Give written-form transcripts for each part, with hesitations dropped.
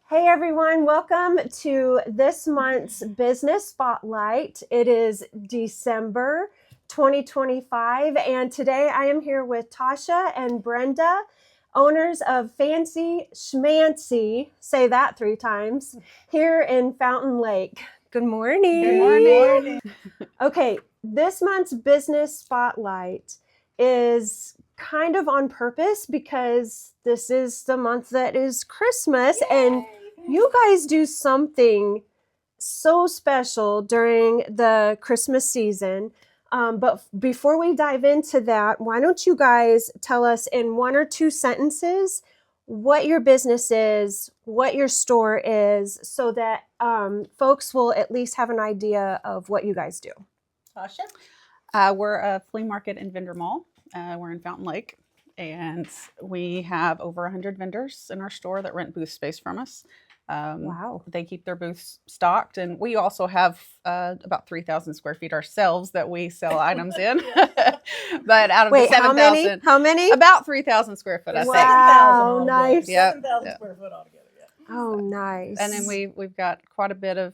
Hey everyone, welcome to this month's Business Spotlight. It is December 2025, and today I am here with Tasha and Brenda, owners of Fancy Schmancy, say that 3 times, here in Fountain Lake. Good morning. Good morning. Okay, this month's Business Spotlight is kind of on purpose because this is the month that is Christmas. Yay! And you guys do something so special during the Christmas season. But before we dive into that, why don't you guys tell us in 1 or 2 sentences what your business is, what your store is, so that folks will at least have an idea of what you guys do. Tasha? We're a flea market and vendor mall. We're in Fountain Lake, and we have over 100 vendors in our store that rent booth space from us. Wow. They keep their booths stocked, and we also have about 3,000 square feet ourselves that we sell items in. But out of the 7,000, how many? About 3,000 square foot. I say. Wow, nice. 7,000 square foot altogether. Yeah. Oh, nice. And then we've got quite a bit of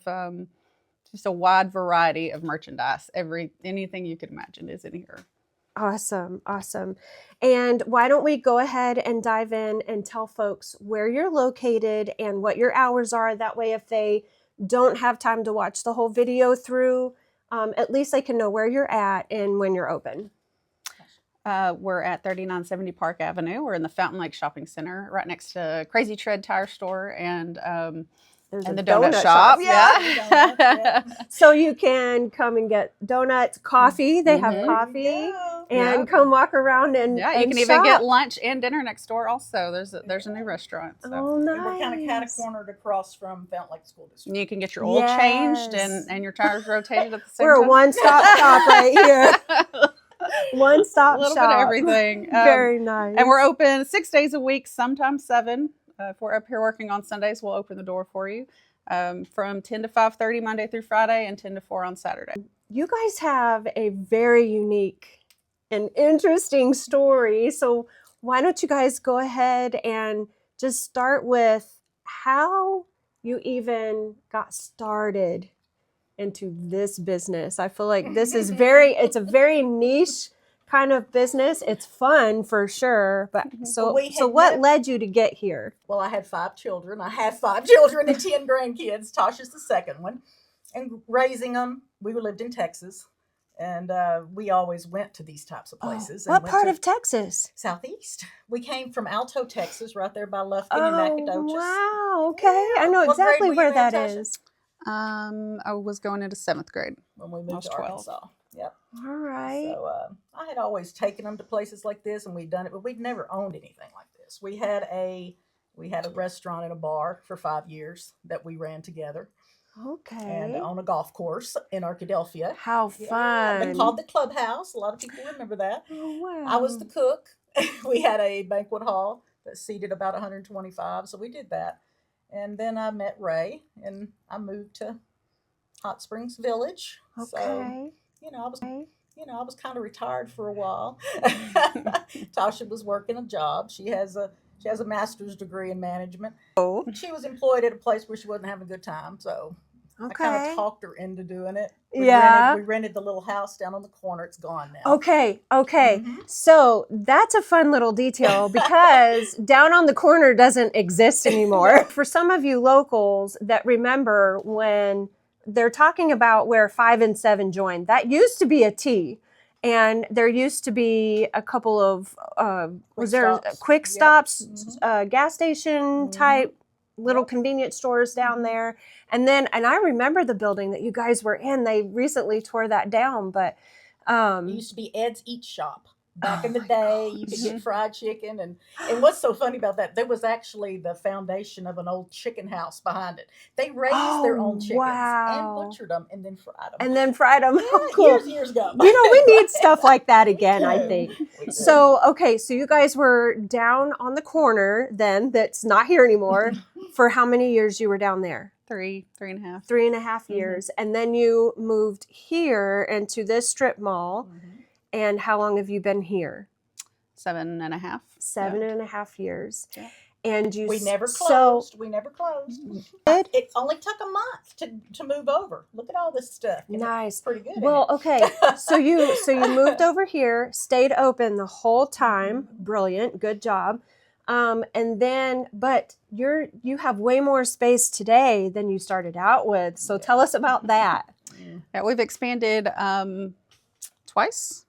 just a wide variety of merchandise. Anything you could imagine is in here. Awesome. And why don't we go ahead and dive in and tell folks where you're located and what your hours are. That way, if they don't have time to watch the whole video through, at least they can know where you're at and when you're open. We're at 3970 Park Avenue. We're in the Fountain Lake Shopping Center, right next to Crazy Tread Tire Store and the donut shop. Yeah. So you can come and get donuts, coffee. They have coffee. Yeah. And come walk around and you can even get lunch and dinner next door. Also, there's a new restaurant. So. Oh, nice. And we're kind of cat-cornered across from Fountain Lake School District. You can get your oil changed and your tires rotated at the same time. We're a one-stop shop right here. One-stop shop. A little bit of everything. Very nice. And we're open 6 days a week, sometimes 7. If we're up here working on Sundays, we'll open the door for you from 10 to 5:30 Monday through Friday and 10 to 4 on Saturday. You guys have a very unique and interesting story. So why don't you guys go ahead and just start with how you even got started into this business. I feel like this is it's a very niche kind of business. It's fun for sure, but so what led you to get here? Well, I had 5 children. I have 5 children and 10 grandkids. Tasha's the second one. And raising them, we lived in Texas, and we always went to these types of places. What part of Texas? Southeast. We came from Alto, Texas, right there by Lufkin and Nacogdoches. Wow, okay. I know exactly where that is. I was going into 7th grade. When we moved to Arkansas. Yep. All right. So I had always taken them to places like this, and we'd done it, but we'd never owned anything like this. We had a restaurant and a bar for 5 years that we ran together. Okay. And on a golf course in Arkadelphia. How fun. Been called the Clubhouse. A lot of people remember that. Oh, wow. I was the cook. We had a banquet hall that seated about 125, so we did that. And then I met Ray, and I moved to Hot Springs Village. Okay. So, I was kind of retired for a while. Tasha was working a job. She has a master's degree in management. Oh. She was employed at a place where she wasn't having a good time, so I kind of talked her into doing it. We rented the little house down on the corner. It's gone now. Okay. Mm-hmm. So that's a fun little detail because down on the corner doesn't exist anymore. For some of you locals that remember when they're talking about where 5 and 7 joined, that used to be a T. And there used to be a couple of, quick stops, gas station type little convenience stores down there. And I remember the building that you guys were in. They recently tore that down, but. It used to be Ed's Eat Shop. Back in the day, you could get fried chicken. And what's so funny about that, there was actually the foundation of an old chicken house behind it. They raised their own chickens and butchered them and then fried them. Yeah, oh, cool. Years ago. We need stuff like that again, I think. So you guys were down on the corner then, that's not here anymore. For how many years you were down there? 3.5. 3.5 years. And then you moved here into this strip mall. And how long have you been here? 7.5. 7.5 years. Yeah. and you We never so closed. We never closed. Good. It only took a month to move over. Look at all this stuff. And Nice. it's pretty good. Well, okay. So you moved over here, stayed open the whole time. Brilliant. Good job. And then, but you have way more space today than you started out with. So tell us about that. Yeah, we've expanded twice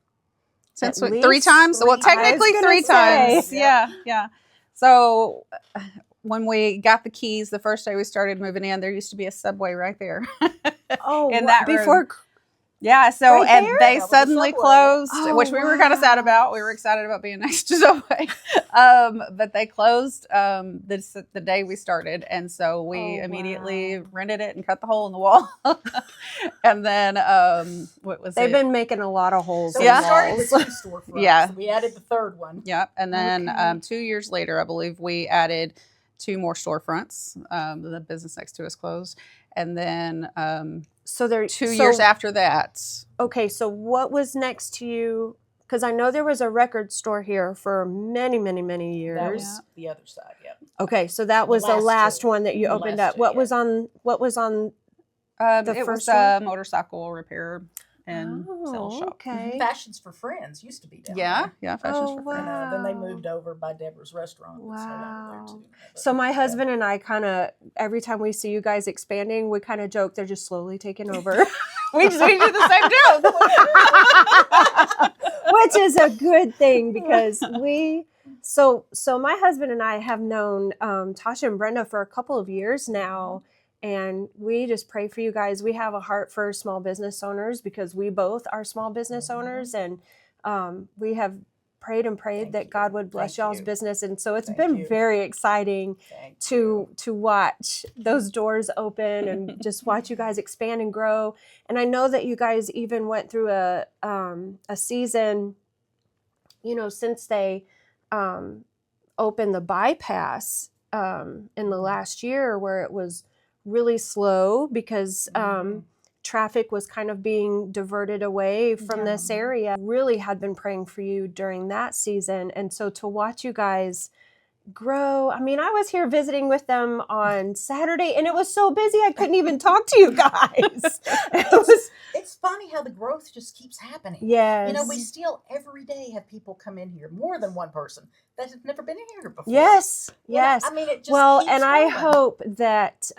since At three least times. Well, three technically times. I was three gonna times. say. Yeah. So when we got the keys, the first day we started moving in, there used to be a Subway right there. Oh, In that room. before. Yeah, so Right and there? they That was a suddenly Subway. closed, Oh, which we were kind of sad wow. about. We were excited about being next to Subway, but they closed the day we started, and so we Oh, immediately wow. rented it and cut the hole in the wall. And then what was They've it? been making a lot of holes So in we the started with walls. 2 storefronts. Yeah. We added the third one. Yep. And then Okay. 2 years later, I believe we added 2 more storefronts. The business next to us closed, and then So there 2 years after that. Okay, so what was next to you? Because I know there was a record store here for many, many, many years. That was the other side. Yep. Okay, so that The was the last last two. one that you The opened last up. two, What yeah. was on? What was on? The It was first a one? motorcycle repair and sales Oh, shop. okay. Fashions for Friends used to be down Yeah, there. yeah, Fashions Oh, for Friends. wow. Then they moved over by Deborah's restaurant. That's no longer there, Wow. too. So my Yeah. husband and I kind of every time we see you guys expanding, we kind of joke they're just slowly taking over. We do the same joke. Which is a good thing because so my husband and I have known Tasha and Brenda for a couple of years now, and we just pray for you guys. We have a heart for small business owners because we both are small business owners, and we have prayed and prayed Thank that you. God would bless Thank y'all's you. business, and so it's Thank been you. very exciting Thank to watch those doors open and just watch you guys expand and grow. And I know that you guys even went through a season, since they opened the bypass in the last year, where it was really slow because traffic was kind of being diverted away from this area. Really had been praying for you during that season, and so to watch you guys grow. I mean, I was here visiting with them on Saturday, and it was so busy I couldn't even talk to you guys. It's funny how the growth just keeps happening. Yes. We still every day have people come in here, more than one person that have never been in here before. Yes. Yeah, Yes. I mean, it just Well, keeps and I going. hope that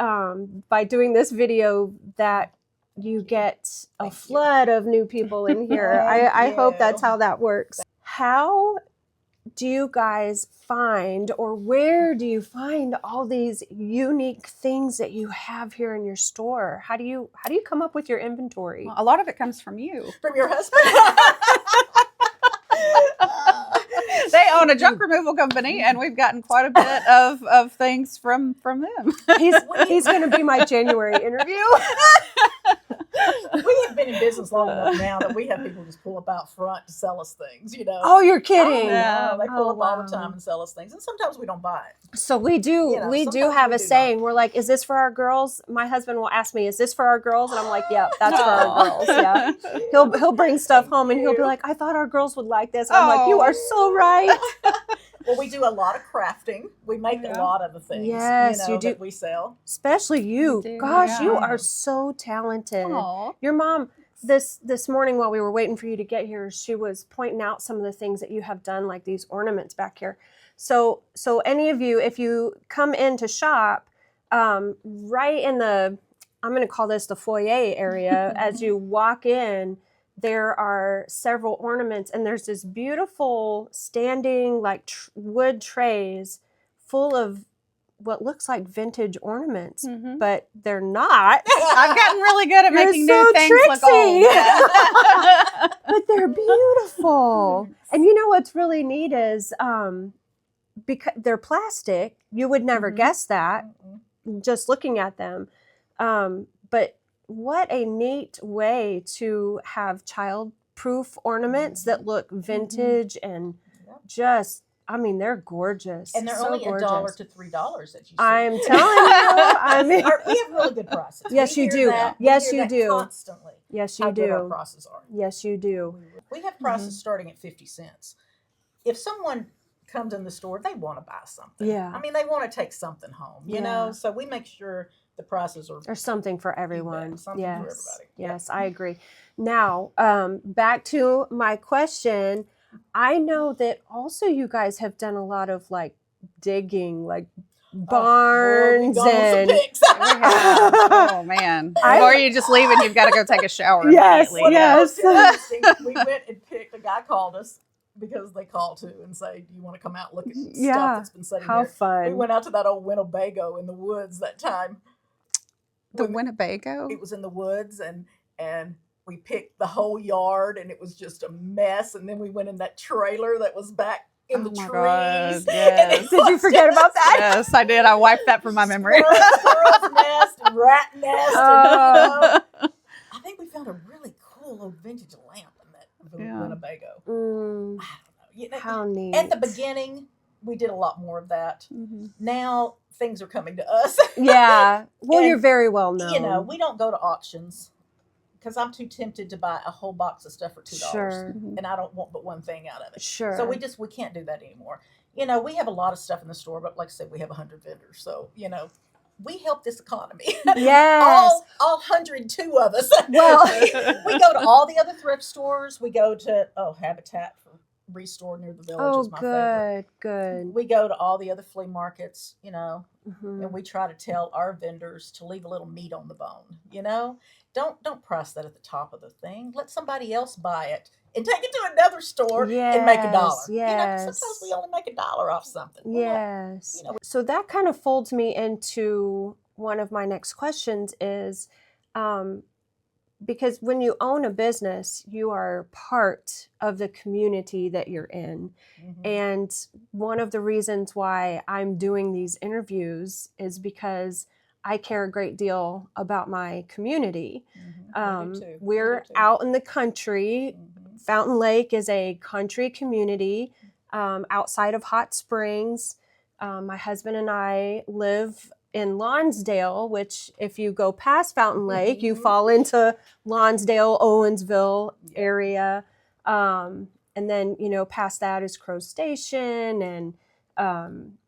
by doing this video that you get a Thank you. flood of new people in here. I hope you. that's how that works. How do you guys find, or where do you find all these unique things that you have here in your store? How do you come up with your inventory? Well, a lot of it comes from you. From your husband. They own a junk removal company, and we've gotten quite a bit of things from them. He's going to be my January interview. We have been in business long enough now that we have people just pull up out front to sell us things, Oh, you're kidding. yeah. They pull up all wow. the time and sell us things, and sometimes we don't buy it. So we do sometimes have we a do saying. We're like, is this for our girls? My husband will ask me, is this for our girls? And I'm like, yeah, that's for our girls. Yeah. He'll bring stuff home and he'll be like, I thought our girls would like this. And I'm like, you are so right. Well, we do a lot of crafting. We make a lot of the things Yes, you do. that we sell. Especially you. do, Gosh, you yeah. are so talented. Aw. Your mom, this morning while we were waiting for you to get here, she was pointing out some of the things that you have done, like these ornaments back here. So any of you, if you come in to shop, right in the, I'm going to call this the foyer area, as you walk in, there are several ornaments, and there's this beautiful standing like wood trays full of what looks like vintage ornaments, but they're not. I've gotten really good at You're making so new things look old. tricksy. Yeah. But they're beautiful. And you know what's really neat is because they're plastic, you would never guess that just looking at them. But what a neat way to have child-proof ornaments that look vintage and just, I mean, they're gorgeous. And they're so only gorgeous. $1 to $3 that you see. I'm telling you. I mean, We have really good prices. Yes, We you hear do. that. We Yes, hear you that do. Constantly. yes, How you good our do. prices are. Yes, you do. We have prices starting at 50 cents. If someone comes in the store, they want to buy something. Yeah. I mean, they want to take something home, you know? So we make sure the prices are... There's something for everyone. Something for everybody. Yes, I agree. Now, back to my question. I know that also you guys have done a lot of like digging, like barns and... Oh man! Or you just leave and you've got to go take a shower. Yes, immediately. yes. We went and picked. A guy called us because they call too and say, "Do you want to come out and look at stuff that's been sitting How there?" fun! We went out to that old Winnebago in the woods that time. The Winnebago. It was in the woods, and we picked the whole yard, and it was just a mess. And then we went in that trailer that was back in the trees. God, yes. Did you forget about that? Yes, I did. I wiped that from my memory. Squirrel's nest and rat nest. I think we found a really cool old vintage lamp in that Winnebago. I don't know. You know, How neat. At the beginning, we did a lot more of that. Now things are coming to us. Yeah. Well, And, you're very well known. You know, we don't go to auctions because I'm too tempted to buy a whole box of stuff for $2. Sure. And I don't want but one thing out of it. Sure. So we can't do that anymore. You know, we have a lot of stuff in the store, but like I said, we have 100 vendors. So, you know, we help this economy. Yes. all 102 of us. Well, we go to all the other thrift stores. We go to Habitat for Restore near the village is my favorite. Good. We go to all the other flea markets, you know, and we try to tell our vendors to leave a little meat on the bone, you know. Don't price that at the top of the thing. Let somebody else buy it and take it to another store and make $1. Yes. You know, sometimes we only make $1 off something. Yes. You know, so that kind of folds me into one of my next questions is, because when you own a business, you are part of the community that you're in. And one of the reasons why I'm doing these interviews is because I care a great deal about my community. We're out in the country. Fountain Lake is a country community outside of Hot Springs. My husband and I live in Lonsdale, which if you go past Fountain Lake, you fall into Lonsdale, Owensville area. And then, you know, past that is Crow Station and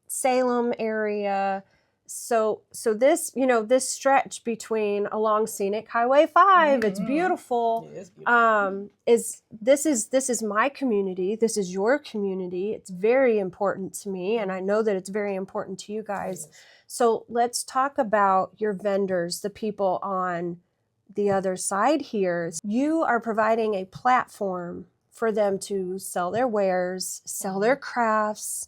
Salem area. So this, you know, this stretch between along Scenic Highway 5, it's beautiful. It is beautiful. This is my community. This is your community. It's very important to me, and I know that it's very important to you guys. So let's talk about your vendors, the people on the other side here. You are providing a platform for them to sell their wares, sell their crafts,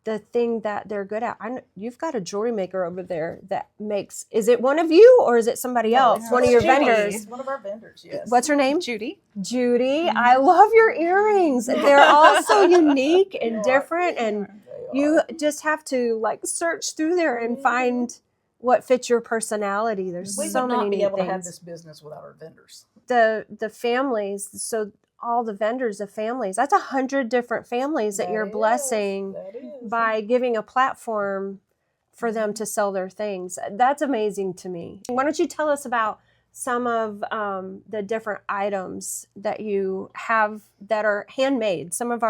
the thing that they're good at. You've got a jewelry maker over there that makes, is it one of you or is it somebody else? One of your vendors? It's one of our vendors, yes. What's her name? Judy. Judy. I love your earrings. They're all so unique and different, and you just have to like search through there and find what fits your personality. There's We so would not many be neat able to have things. this business without our vendors. The families, so all the vendors of families, that's 100 different families that you're blessing by giving a platform for them to sell their things. That's amazing to me. Why don't you tell us about some of the different items that you have that are handmade? Some of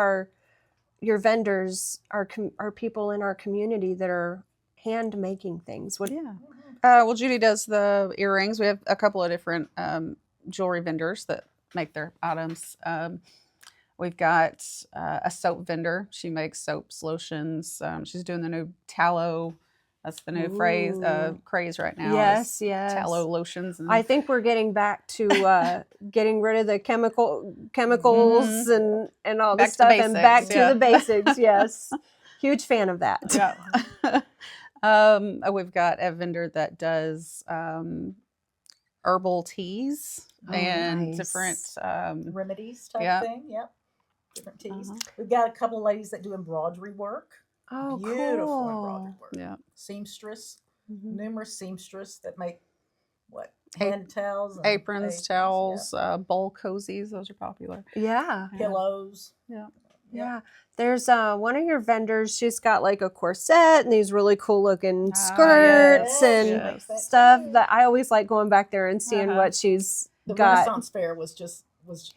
your vendors are people in our community that are hand making things. Well, Judy does the earrings. We have a couple of different jewelry vendors that make their items. We've got a soap vendor. She makes soaps, lotions. She's doing the new tallow. That's the new craze right now. Yes. Tallow lotions. I think we're getting back to getting rid of the chemicals and all this stuff and back to the basics. Yes. Huge fan of that. Yeah. We've got a vendor that does herbal teas and different remedies type thing. Yep. Different teas. We've got a couple of ladies that do embroidery work. Oh, beautiful cool. embroidery work. Yeah. Seamstress, numerous seamstress that make hand towels, and aprons, towels, bowl cozies. Those are popular. Yeah. Pillows. Yeah. There's one of your vendors. She's got like a corset and these really cool looking skirts and stuff that I always like going back there and seeing what she's the got. Renaissance Fair was just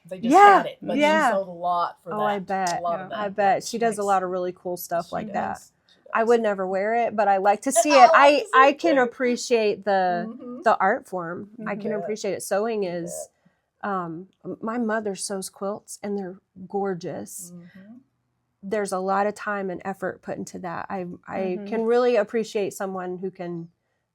they just Yeah, had it, but yeah. she sold a lot for that. I bet. A lot of that. I bet she does a makes- lot of really cool stuff she like that. does. She I does. would never wear it, but I like to see I it. like to see I it can too. appreciate Mhm. the art form. I Mhm. can Yeah. appreciate it. Sewing You is my mother sews quilts and they're gorgeous. Mhm. There's a lot of time and effort put into that. I Mhm. can really appreciate someone who can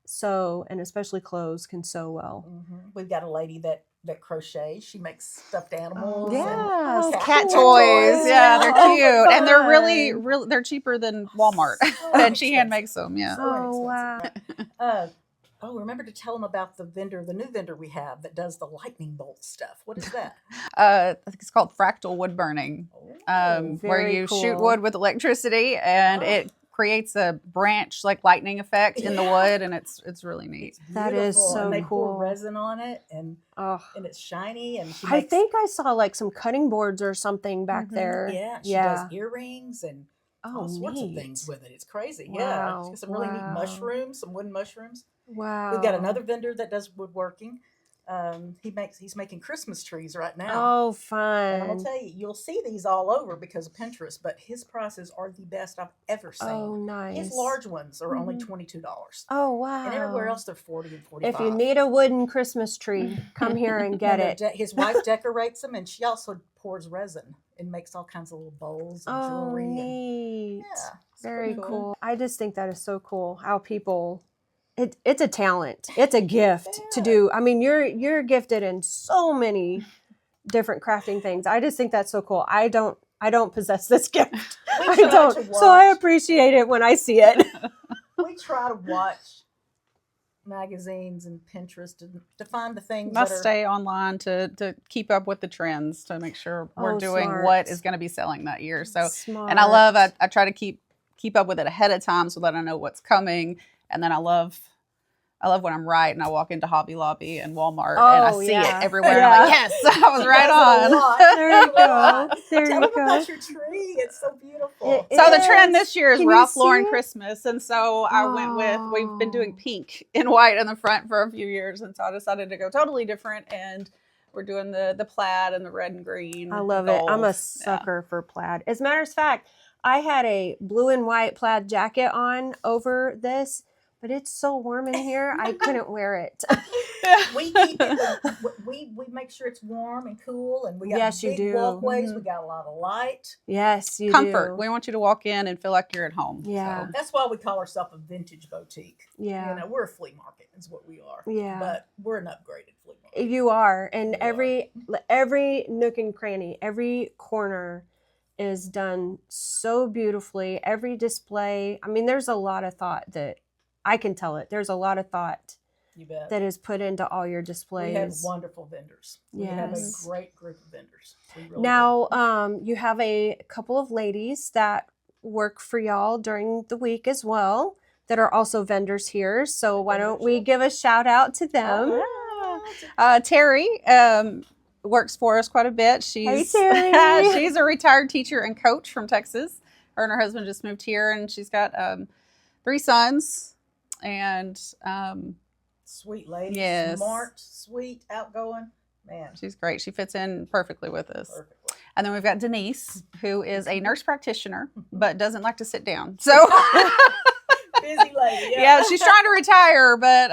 sew, and especially clothes can sew well. Mhm. We've got a lady that crochets. She makes stuffed animals. Yes, Oh, cat cool. toys. Yeah, they're Oh, cute, and they're really, fun. really, they're cheaper than Walmart, So and she hand inexpensive. makes them. Yeah. So Oh, inexpensive. Remember to tell them about the new vendor we have that does the lightning bolt stuff. What is that? I think it's called fractal wood burning, where very you shoot cool. wood with electricity, and Oh. it creates a branch like lightning effect in the Yeah. wood, and it's really neat. It's That is beautiful, so and they pour cool. resin on it, and Oh, it's shiny, and she I makes, think I saw like some cutting boards or something back Mhm. there. yeah, she Yeah. does earrings and Oh, all sorts of neat. things with it. It's crazy. Yeah, she's Wow, got some really neat wow. mushrooms, some wooden mushrooms. Wow. We've got another vendor that does woodworking. He's making Christmas trees right now. Oh, And I'm gonna fun. tell you, you'll see these all over because of Pinterest, but his prices are the best I've ever seen. Oh, nice. His large ones are only Mhm. $22. Oh, wow. And everywhere else they're 40 and 45. If you need a wooden Christmas tree, come here and get And it. his wife decorates them, and she also pours resin and makes all kinds of little bowls and Oh, jewelry. neat. Yeah, it's Very pretty cool. I just think that is so cool how people it's a talent. It's a gift to Yeah. do. I mean, you're gifted in so many different crafting things. I just think that's so cool. I don't possess this gift. We I try don't. to So I watch- appreciate it when I see it. We try to watch magazines and Pinterest to find the things Must that are stay online to keep up with the trends to make sure we're Oh, doing smart. what is going to be selling that year. So, Smart. and I try to keep up with it ahead of time so that I know what's coming. And then I love when I'm right and I walk into Hobby Lobby and Walmart and I Oh, see yeah. it everywhere. And I'm like, Yeah. yes, I was She right does it a on. lot. There you go. There Tell you them about go. your tree. It's so beautiful. It So the is. trend this year is Can you Ralph see Lauren it? Christmas, and so I went with we've been doing Oh. pink and white in the front for a few years, and so I decided to go totally different, and we're doing the plaid and the red and green. I love it. I'm gold. a sucker for plaid. As a matter of fact, I had a blue and white plaid jacket on over this, but it's so warm in here, I couldn't wear it. We keep it. We make sure it's warm and cool, and we got Yes, you big do. walkways. Mhm. We got a lot of light. Yes, you Comfort. do. We want you to walk in and feel like you're at home. Yeah. So. That's why we call ourselves a vintage boutique. Yeah. You know, we're a flea market. Is what we are. Yeah. But we're an upgraded flea market. You are, and We are. every nook and cranny, every corner is done so beautifully. Every display. I mean, there's a lot of thought that I can tell it. There's a lot of thought You bet. that is put into all your We displays. have wonderful vendors. We have a Yes. great group of vendors. We really Now, you have a couple of ladies that work for y'all during the week as well that are also vendors here. So why don't we give a shout out to do. them? Terry works for us quite a bit. She's Terry. she's a retired teacher and coach from Texas. Her and her husband just moved here, and she's got 3 sons. And Sweet lady. Yes. Smart, sweet, outgoing. Man, she's great. She fits in perfectly with us. perfectly. And then we've got Denise, who is a nurse practitioner, but doesn't like to sit down. So Busy lady. yeah, she's trying to retire, but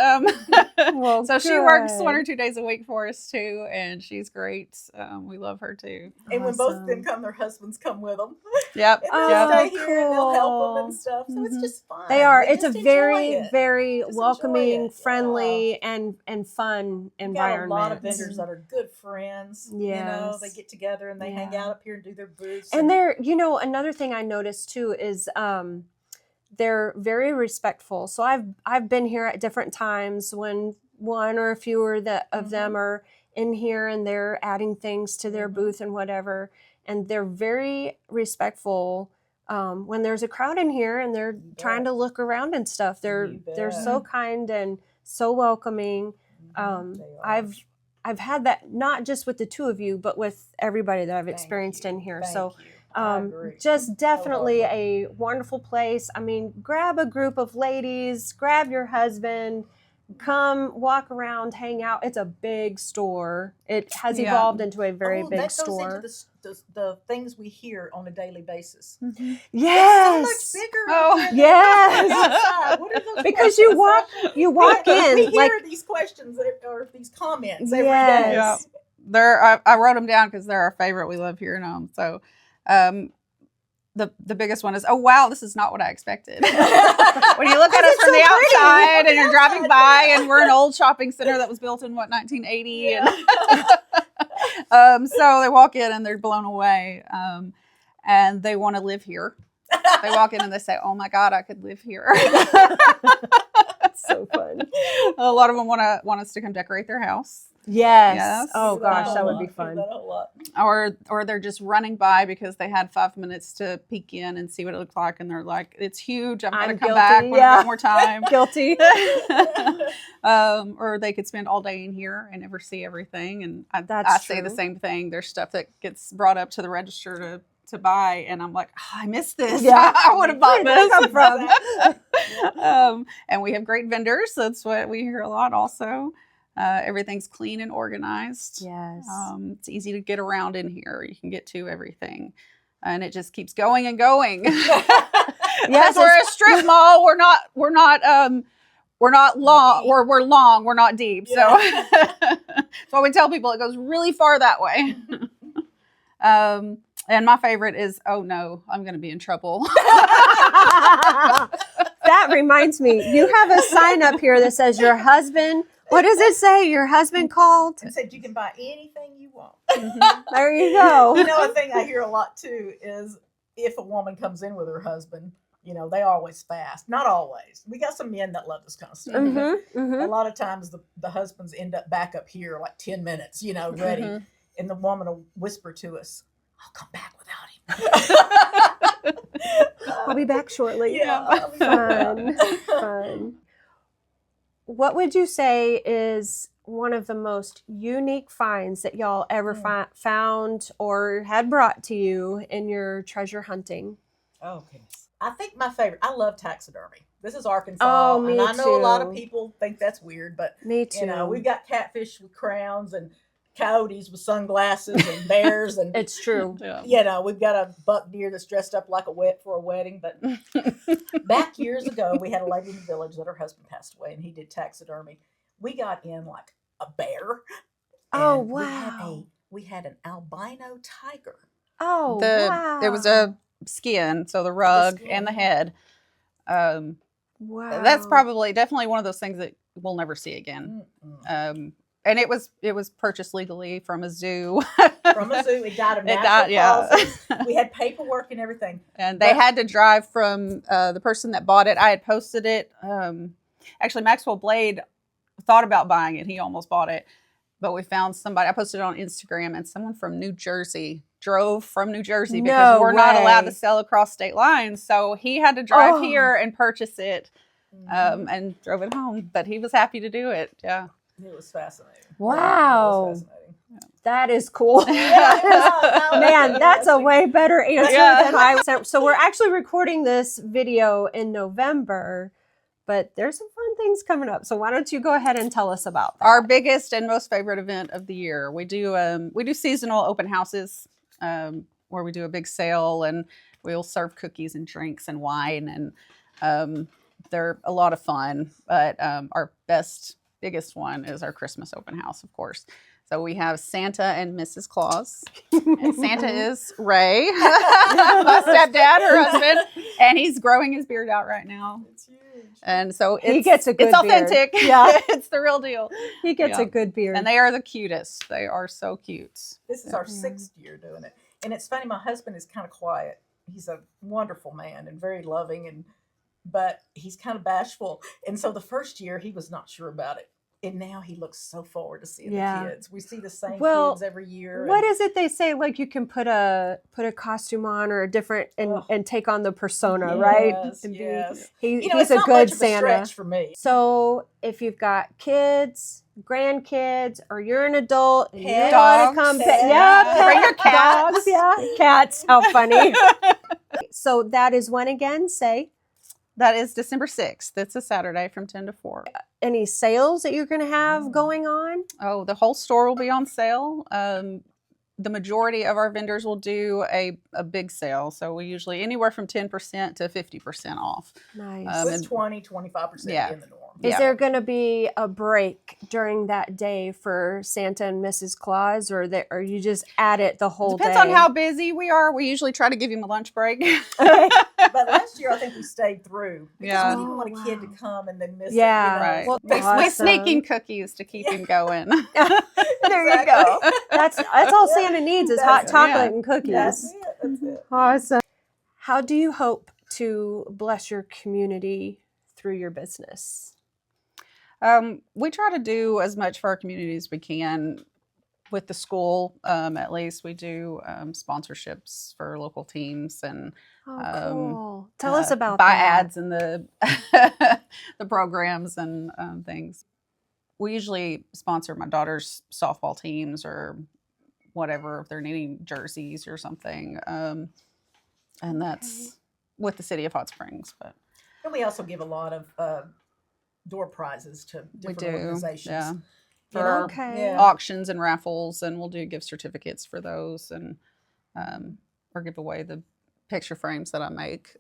Well, so she works good. 1 or 2 days a week for us too, and she's great. We love her too. And when both of them Awesome. come, their husbands come with them. Yep. And Oh, they'll Yep. stay here and they'll help them cool. and stuff. So it's Mhm. just fun. They are. They It's a just enjoy very, it. very Just enjoy welcoming, it. friendly, and fun We've got a lot of environment. vendors that are good friends. You know, they Yes. get together and they hang Yeah. out up here and do their booths. And they're, another thing I noticed too is they're very respectful. So I've been here at different times when one or a few of them are in here and they're adding things to their booth and whatever, and they're very respectful. When there's a crowd in here and they're trying to look around and stuff, they're so kind and so welcoming. They are. I've had that not just with the two of you, but with everybody that I've Thank experienced you. in here. Thank So you. I agree. just definitely Wholeheartedly. a wonderful place. I mean, grab a group of ladies, grab your husband, come walk around, hang out. It's a big store. It has Yeah. evolved into a very big that goes store. into the things we hear on a daily basis. Mhm. Yes. It's so much bigger. Oh. than Yes. outside. What are those Because you questions? walk we in hear like these questions or these comments every yes. day. Yeah. I wrote them down because they're our favorite. We love hearing them. So, the biggest one is, oh wow, this is not what I expected. When you look at us from the outside and you're driving by, and we're an old shopping center that was built in 1980, Yeah. and so they walk in and they're blown away, and they want to live here. They walk in and they say, "Oh my God, I could live here." That's so fun. A lot of them want us to come decorate their house. Yes. Oh gosh, that would be fun. Or they're just running by because they had 5 minutes to peek in and see what it looks like, and they're like, "It's huge. I'm going to come back when I've got more time." Guilty. Or they could spend all day in here and never see everything. And That's I say the true. same thing. There's stuff that gets brought up to the register to buy, and I'm like, oh, I missed this. Yeah. I would have bought Where did this. that come from? And we have great vendors. That's what we hear a lot also. Everything's clean and organized. Yes. It's easy to get around in here. You can get to everything. And it just keeps going and going. Yes, we're a strip mall. We're not long. We're long. We're not deep. Yeah. So that's why we tell people it goes really far that way. And my favorite is, oh no, I'm going to be in trouble. That reminds me, you have a sign up here that says your husband. What does it say? Your husband called? And said you can buy anything you want. There you go. You know, a thing I hear a lot too is if a woman comes in with her husband, you know, they always fast. Not always. We got some men that love this kind of stuff. A lot of times the husbands end up back up here like 10 minutes, you know, ready. And the woman will whisper to us, I'll come back without him. I'll be back shortly. Yeah. Fun. What would you say is one of the most unique finds that y'all ever found or had brought to you in your treasure hunting? Oh, goodness. I think my favorite, I love taxidermy. This is Arkansas. Oh, me and I know a lot of too. people think that's weird, but Me too. you know, we've got catfish with crowns and coyotes with sunglasses and bears and It's true. Yeah. you know, we've got a buck deer that's dressed up like for a wedding. But back years ago, we had a lady in the village that her husband passed away, and he did taxidermy. We got in like a bear. Oh, and wow. We had an albino tiger. Oh, wow. There was a skin, so the rug skin. and the head. Wow. That's definitely one of those things that we'll never see again. And it was purchased legally from a zoo. From a zoo. It died of natural causes. We had paperwork and everything. And they had to drive from the person that bought it. I had posted it. Actually, Maxwell Blade thought about buying it. He almost bought it. But we found somebody. I posted it on Instagram, and someone from New Jersey drove from New Jersey because we're not allowed to sell across state lines. So he had to drive here and purchase it and drove it home. But he was happy to do it. Yeah. It was fascinating. Wow. It was fascinating. That is cool. Yeah, Man, that's a way better answer Yeah. than I was. So we're actually recording this video in November, but there's some fun things coming up. So why don't you go ahead and tell us about that? Our biggest and most favorite event of the year. We do seasonal open houses where we do a big sale, and we'll serve cookies and drinks and wine, and they're a lot of fun. But our biggest one is our Christmas open house, of course. So we have Santa and Mrs. Claus. And Santa is Ray, my stepdad, her husband, and he's growing his beard out right now. It's huge. And so He gets a good it's authentic. beard. Yeah. It's the real deal. He gets Yeah. a good beard. And they are the cutest. They are so cute. This is our 6th year doing it. And it's funny, my husband is kind of quiet. He's a wonderful man and very loving, but he's kind of bashful. And so the first year he was not sure about it. And now he looks so forward to seeing the kids. We see the same kids every year. What is it they say? Like you can put a costume on or a different and take on the persona, right? Yes. He's it's a not good much of a Santa. stretch for me. So if you've got kids, grandkids, or you're an adult and you want Dogs. to come, Yeah. Bring your cats. dogs, cats. How funny! So that is when again? Say That is December 6th. It's a Saturday from 10 to 4. Any sales that you're going to have going on? Oh, the whole store will be on sale. The majority of our vendors will do a big sale. So we usually anywhere from 10% to 50% off. Nice. With 20-25% yeah. in the norm. Is there going to be a break during that day for Santa and Mrs. Claus, or you just at it the whole Depends day? on how busy we are. We usually try to give him a lunch break. Okay. But last year, I think we stayed through. Because Yeah. we didn't want a Oh, kid wow. to come and then miss Yeah. it. You know? Right. Well, We awesome. sneak him cookies to keep him going. There you go. That's all Santa needs is hot That's- chocolate yeah. and cookies. That's it. That's it. Awesome. How do you hope to bless your community through your business? We try to do as much for our community as we can. With the school, at least, we do sponsorships for local teams and Oh, cool. Tell us about buy that. ads in the the programs and things. We usually sponsor my daughter's softball teams or whatever if they're needing jerseys or something, and that's with the city of Hot Springs. But And we also give a lot of door prizes to different organizations. Yeah. You For know? Okay. Yeah. auctions and raffles, and we'll do gift certificates for those, and or give away the picture frames that I make.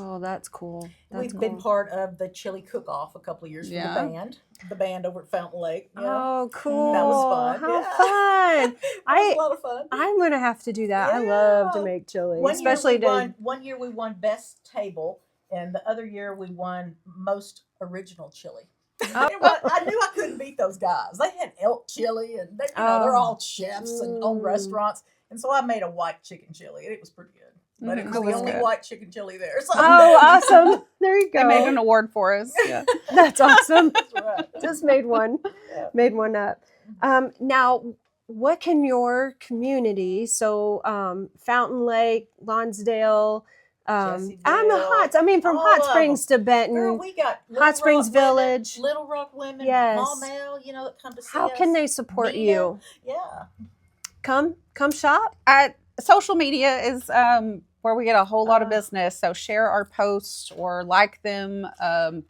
Oh, that's cool. We've been part of the chili cook-off a couple of years for Yeah. the band over at Fountain Lake. Yeah. Oh, cool. That was fun. How Yeah. fun. That was a lot of fun. I'm going to have to do that. I love to Yeah. make chili, One especially one year we won best table, and the other year we won most original chili. Oh. I knew I couldn't beat those guys. They had elk chili, and they're all chefs and own restaurants. And so I made a white chicken chili, and it was pretty good. But it was That the was only good. white chicken chili there. So Oh, awesome. There you They go. made an award for us. Yeah. That's awesome. That's right. Just made one. Yeah. Made one up. Now, what can your community, so Fountain Lake, Lonsdale, Jesseville, from all Hot of Springs to Benton, Girl, we got Little Hot Springs Rock women, Village. Little Rock women, Yes. Maumelle, that come to see How us. can they support Nina. you? Yeah. Come shop. Social media is where we get a whole lot of Ah. business. So share our posts or like them,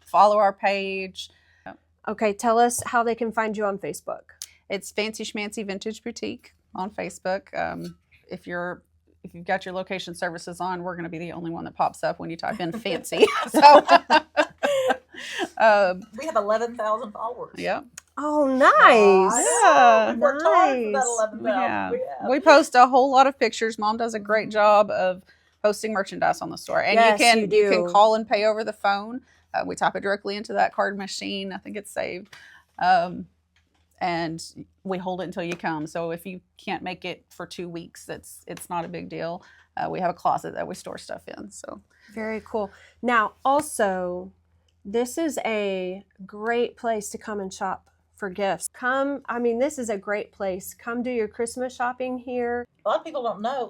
follow our page. Okay, tell us how they can find you on Facebook. It's Fancy Schmancy Vintage Boutique on Facebook. If you've got your location services on, we're going to be the only one that pops up when you type in fancy. So, We have 11,000 followers. yeah. Oh, nice. Yeah. We worked hard for that Nice. 11,000. Yeah. We have. We post a whole lot of pictures. Mom does a great job of posting merchandise on the store. And Yes, you you can do. call and pay over the phone. We type it directly into that card machine. I think it's saved. And we hold it until you come. So if you can't make it for 2 weeks, it's not a big deal. We have a closet that we store stuff in. So Very cool. Now, also, this is a great place to come and shop for gifts. This is a great place. Come do your Christmas shopping here. A lot of people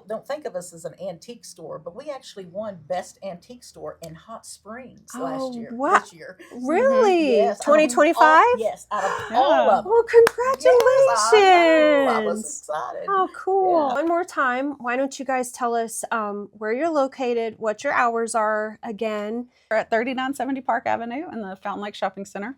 don't think of us as an antique store, but we actually won Best Antique Store in Hot Springs last year. wow. This year. Really? Yes, out of 2025? Yes, out of all of them. Well, Yes, I was congratulations. excited. Oh, cool. Yeah. One more time, why don't you guys tell us where you're located, what your hours are again. we're at 3970 Park Avenue in the Fountain Lake Shopping Center.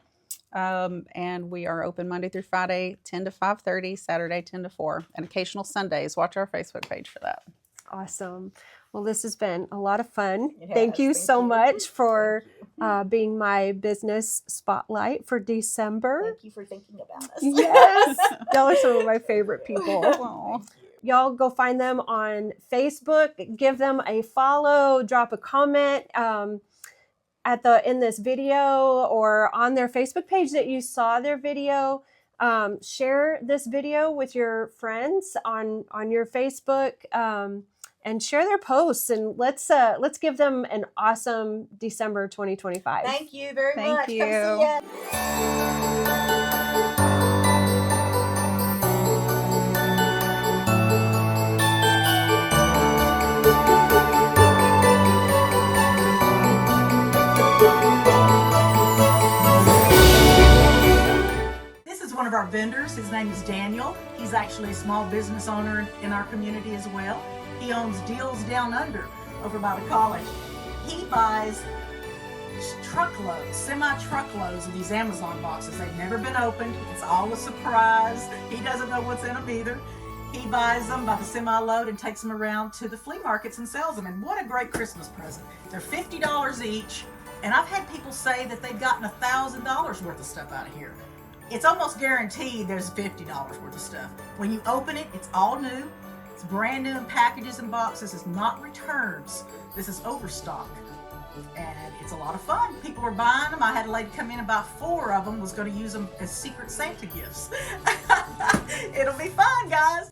And we are open Monday through Friday, 10 to 5:30, Saturday, 10 to 4, and occasional Sundays. Watch our Facebook page for that. Awesome. Well, this has been a lot of fun. It Thank has. you Thank so you. much for Thank you. being my business spotlight for December. Thank you for thinking about us. Yes. Y'all are some of my favorite people. Aw. Y'all go find them on Facebook, give them a follow, drop a comment in this video or on their Facebook page that you saw their video. Share this video with your friends on your Facebook and share their posts, and let's give them an awesome December 2025. Thank you very Thank much. you. Come see ya. This is one of our vendors. His name is Daniel. He's actually a small business owner in our community as well. He owns Deals Down Under over by the college. he buys truckloads, semi-truckloads of these Amazon boxes. They've never been opened. It's all a surprise. He doesn't know what's in them either. He buys them by the semi-load and takes them around to the flea markets and sells them. And what a great Christmas present. They're $50 each. And I've had people say that they've gotten $1,000 worth of stuff out of here. It's almost guaranteed there's $50 worth of stuff. When you open it, it's all new. It's brand new in packages and boxes. It's not returns. This is overstock. And it's a lot of fun. People are buying them. I had a lady come in, about 4 of them, was going to use them as secret Santa gifts. It'll be fun, guys.